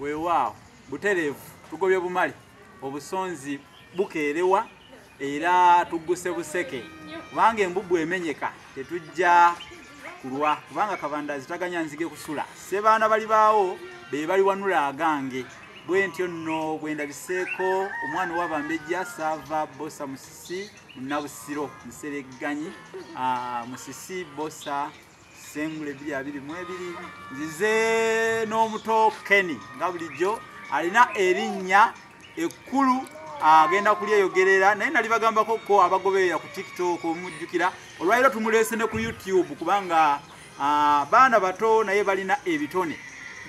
weewaawo butereevu tugobye bumale obusonzi bukeerewa era tugguse buseke kubanga embubbu emenyeka tetujja kulwa kubanga kabandazi taganya nzige kusula sebaana bali baawo be bali wanula agange bwe ntyo nno bwendabiseeko omwana ow'Abambejja Sava Bosa Musisi Nabusiro Nsereganyi Musisi Bosa Sengule 2022 nzize n'omuto Kenny nga bulijjo alina erinnya ekkulu agenda kulyeyogerera naye nali bagambako ko abagoberera ku TikTok omujjukira olwaliro tumuleese ne ku YouTube kubanga baana bato naye balina ebitone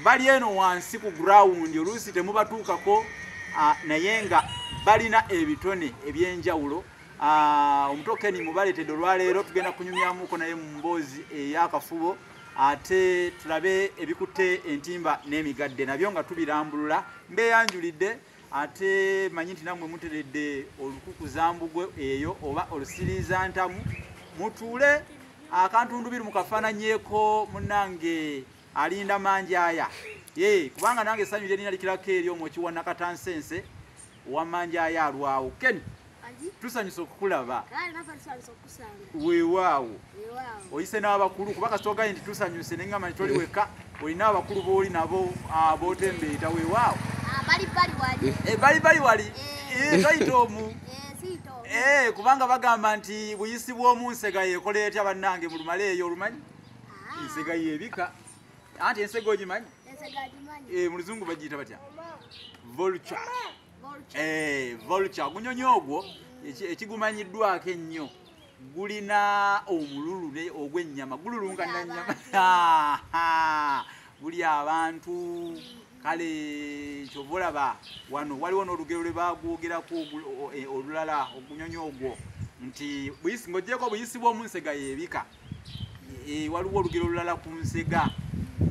bali eno wansi ku ground oluusi temubatuukako naye nga balina ebitone ebyenjawulo omuto Kenny mubaleetedde olwaleero tugenda kunyumyamuko naye mu mboozi ey'akafubo ate tulabe ebikutte entimba n'emigadde nabyo nga tubirambulula mbeyanjulidde ate manyi nti nammwe muteredde olukukuzambugwe eyo oba olusiriza ntamu mutuule akantu ndubiri mukafaananyeeko munnange alinda manjaaya kubanga nange essanyu lye nina likirako eri omwo kiwa Nakatansense owa manjaaya alwawo Kenny tusanyusa okukulaba weewaawo oyise n'abakulu kuba kasitoogaye nti tusanyuse neŋŋamba nti toli wekka olina abakulu booli nabo bootembeeta weewaawo bali wali toyita omu kubanga bagamba nti buyisi bw'omunsega yeekola etya bannange mu lumale eyo olumanyi ensega yeebika anti ensega ogimanyi mu luzungu bagiyita batya vulture gunyonyi ogwo ekigumanyiddwako ennyo gulina omululu ogw'ennyama gululunga nanyama guli abantu kale kyova olaba wano waliwo n'olugero lwe bagwogerako olulala ogunyonyi ogwo nti buyisi ng'oggyeko obuyisi bw'omunsega yeebika waliwo olugero olulala ku nsega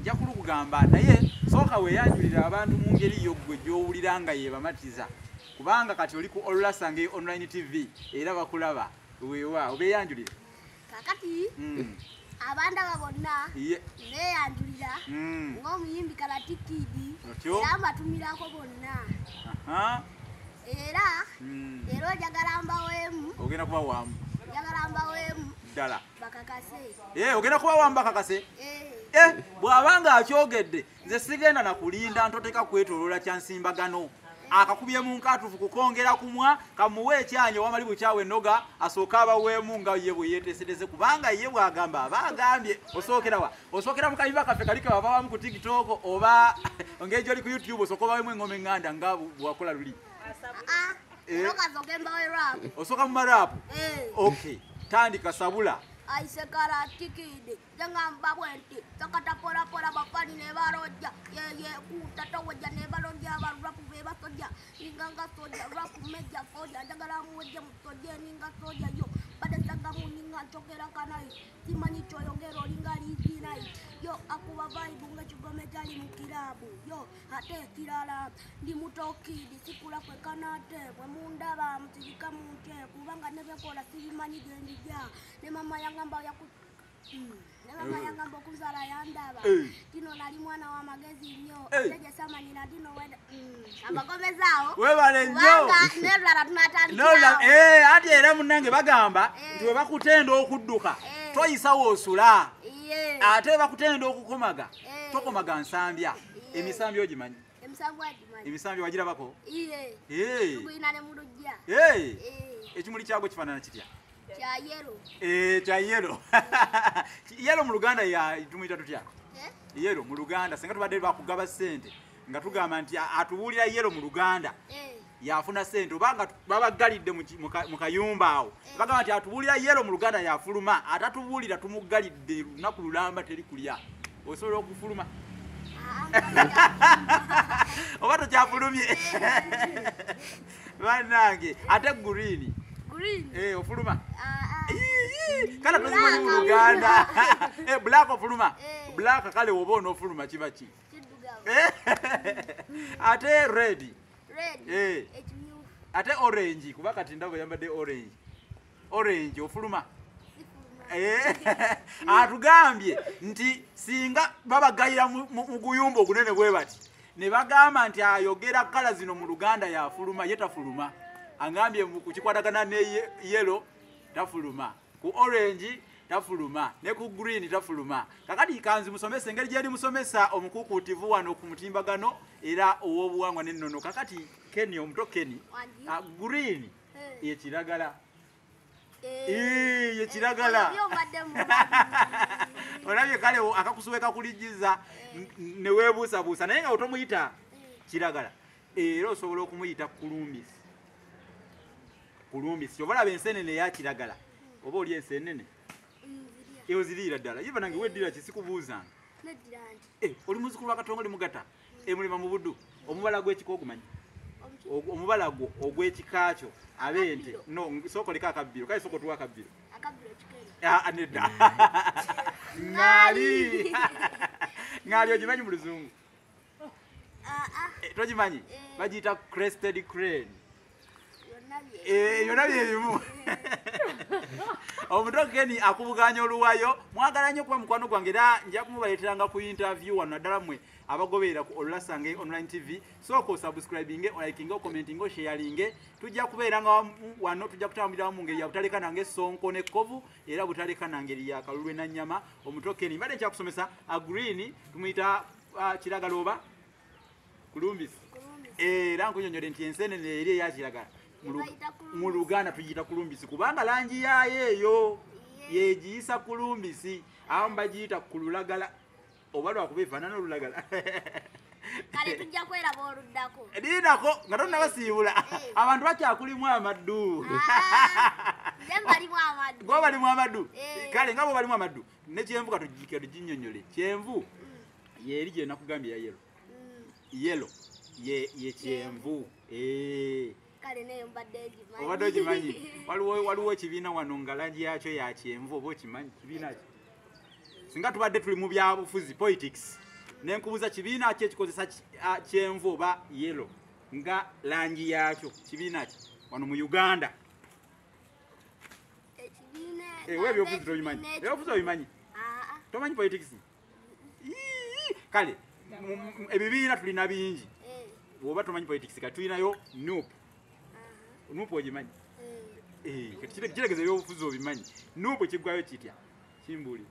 nja kulukugamba naye sooka weeyanjulira abantu mu ngeri yo ggwe gy'owulira nga yeebamatiza kubanga kati oli ku Olulasange online TV era bakulaba weewaawo beeyanjulira kakati abanda bonna beeyanjulira ng'omuyimbi Karate Kid era mbatumirako bonna era leero njagala mbaweemu ogenda kuba wamu njagala mbaweemu ddala bakakase ogenda kuba wamu bakakase bw'abanga akyogedde nze sigenda nakulinda ntoteka kwetooloola kyansimbagano akakubye mu nkatufu kukongera kumwa kamuwe ekyanya wamali bukyawe ennoga asooka abaweemu nga ye bwe yeeteesetese kubanga ye bw'agamba abagambye osookera mu kayimba kaffe kali kababawamu ku TikTok oba ng'egyo oli ku YouTube osooka obaweemu engoma eŋŋanda nga bwakola luli osooka mu maraapu okay tandika sabula aise Karate Kid jangamba bwenti takata pora bafani ne barojja ye kutatoja ne barojja abarapu be basoja inganga soja rapu meja soja jagala muje musoje ninga soja yo badasanga muninga chokera kanai timanyi choyongero lingali kinai yo akuba vibe nga chugome jali mukirabu yo ate kirala ndi muto Kid sikula kwe kanate bwe mundaba mutijika munte kubanga nebekola sibimanyi gendija ne mama yangamba yaku mama yangamba okuzala yandaba tino nali mwana wa magezi nnyo teje sama nina tino weda abagomezaawo webale nnyo nebala tunatandika ate era munnange bagamba nti we bakutenda okudduka toyisawo osula ate bakutenda okukomaga tokomaga nsambya emisambya ogimanyi emisambya wagirabako ekimuli kyagwo kifaanana kitya kya yero yero mu Luganda tumuyita tutya yero mu Luganda senga tubadde bakugaba ssente nga tugamba nti atubuulira yero mu Luganda yafuna ssente obanga babagalidde mu kayumba awo bagamba nti atubuulira yero mu Luganda yafuluma atatubuulira tumugalidde lunaku lulamba teri kulya osobola okufuluma oba tokyafulumye bannange ate green ofuluma kale tuzimanyi mu Luganda black ofuluma black kale oba onoofuluma kiba ki ate red ate orange kuba kati ndabo yambadde orange ofuluma atugambye nti singa babagayira mu guyumba ogunene bwe bati ne bagamba nti ayogera kala zino mu Luganda yafuluma ye tafuluma angambye ku kikwatagana ne yellow tafuluma ku orange tafuluma ne ku green tafuluma kakati kanzi musomesa engeri gye musomesa omukukutivu wano ku mutimbagano era owobuwangwa n'ennono kakati Kenny omuto Kenny green ye kiragala ye kiragala olabye kale akakusuweka kulijiza ne weebuusabuusa naye nga otomuyita kiragala era osobola okumuyita kulumbisi kyova laba ensenene ya kiragala oba oli ensenene oziriira ddala yiva nange weddira kisikubuuzanga oli muzukulu wa Katongo oli mugata emulima mu buddu omubala gw'ekika ogumanyi omubala gwo ogw'ekikakyo abente no sokoleka akabbiro kale soko tuwa akabbiro nedda ngali ogimanyi mu luzungu togimanyi bagiyita crested crane yonna byebimu omuto Kenny akubuganya oluwayo mwagala nnyo kuba mukwano gwange era nja kumubaleeteranga ku interview wano naddala mmwe abagoberera ku Olulasange online tv sooka osubscribinge olikinge okommentinge osharinge tujja kubeeranga wano tujja kutambulira mu ngeri ya butaleka nange sonko nekkovu era butaleka nangeri ya kalulwe na nnyama omuto Kenny mbadde nkyakusomesa green tumuyita kiragala oba kulumbisi era nkunyonyole nti ensenene eri eya kiragala mu Luganda tugiyita kulumbisi kubanga langi yayo eyo yegiyisa kulumbisi abamu bagiyita kululagala oba lwakuba efaanana olulagala kale tujja kweraba oluddako liidako nga tonnabasiibula abantu bakyakulimu amaddu gwe balimu amaddu kale nga bo balimu amaddu ne kyenvu katugikira tuginnyonnyole kyenvu yeeri gye nakugambye ya yelo ye kyenvu obadde okimanyi waliwo ekibiina wano nga langi yakyo ya kyenvu oba okimanyi kibiina ki singa tubadde tuli mu byabufuzi politics nenkubuza kibiina ki ekikozesa kyenvu oba yelo nga langi yakyo kibiina ki wano mu Uganda ebyobufuzi tobimanyi ebyobufuzi obimanyi tomanyi politics kale ebibiina tulina bingi oba tomanyi politics kati tulinayo nupu ogimanyi kiregeza ebyobufuzi obimanyi nupu kiggwayo kitya kimbuli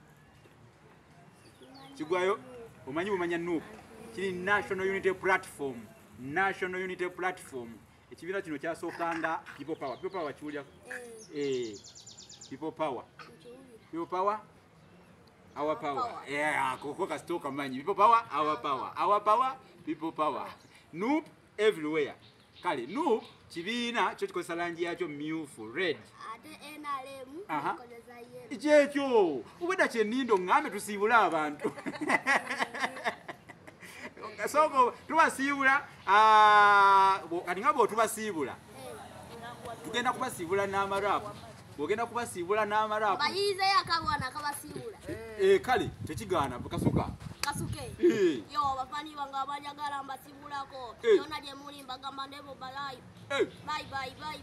kiggwayo omanyi bumanya nupu kiri national unity platform ekibiina kino kyasookanga people power kiwulya people power our power koko kasitoka manyi people power our power people power nup everywhere kale nup kibiina kyo kikozesa langi yakyo myufu red kyekyo ubwedda kyennindo ngambe tusiibula abantu soko tubasiibula kati nga bwotubasiibula tugenda kubasiibula n'amarapu bwogenda kubasiibula n'amarapu kale tekigaana kasuka yo bafani banga abanyagala mbasibulako yona gye muli mbagamba nebo balayi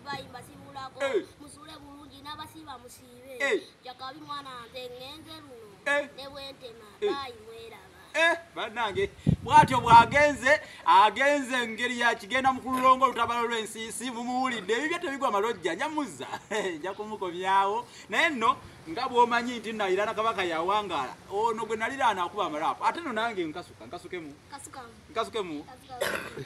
bye mbasibulako musule bulungi n'abasiba musiibe jakabi mwana nze ngenze luno nebwentema bayi mweraba bannange bwatyo bwagenze agenze engeri ya kigenda mu kululongo olutabalo lw'ensiisi mumuwulidde ebibyo tebigwa malojja nyamuzza nja kumukomyawo naye nno nga bw'omanyi nti nayirana kabaka yawangaala ono gwe naliraana akuba amarapu ate no nange nkasukemu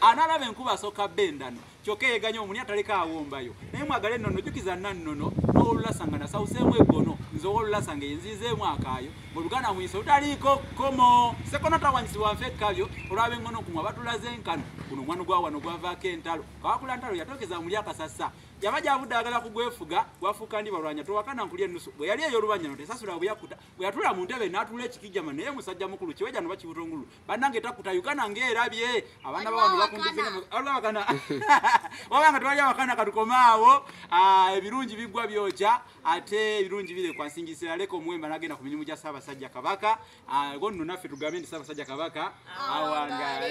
analaba enkuba asooka bendano kyokka eyeganya omuni ataleka awombayo naye mwagala ennono jjukiza nannono n'olulasanga nasawuseemu eggono nze owolulasanga yenzizeemu akaayo mu Luganda mwinsi olutaliiko kkomo sekonatawanyisibwa nfe ekkabyo olwaba engono kumwe abatulaze enkano guno omwana gwa wano gwavaako entalo kawakula ntalo yatookeza muli akasasa yaba gyavudde ayagala kugwefuga gwafuuka ndi balwanya towakana nkulya ennusu bwe yali ey'olubanyano tesasula bweyakuta bwe yatula mu ntebe n'atula ekikijjama naye musajja mukulu kiwejano bakibutongulu bannange takuta Uganda ng'erabye abaana bawano bakumbizewabakana wabanga tewali abakana katukomaawo ebirungi biggwa byokya ate ebirungi bire kwa nsingisira leka omuwemba n'agenda ku mirimu gya Ssaabasajja Kabaka go nno naffe tugambe nti Ssaabasajja Kabaka awangala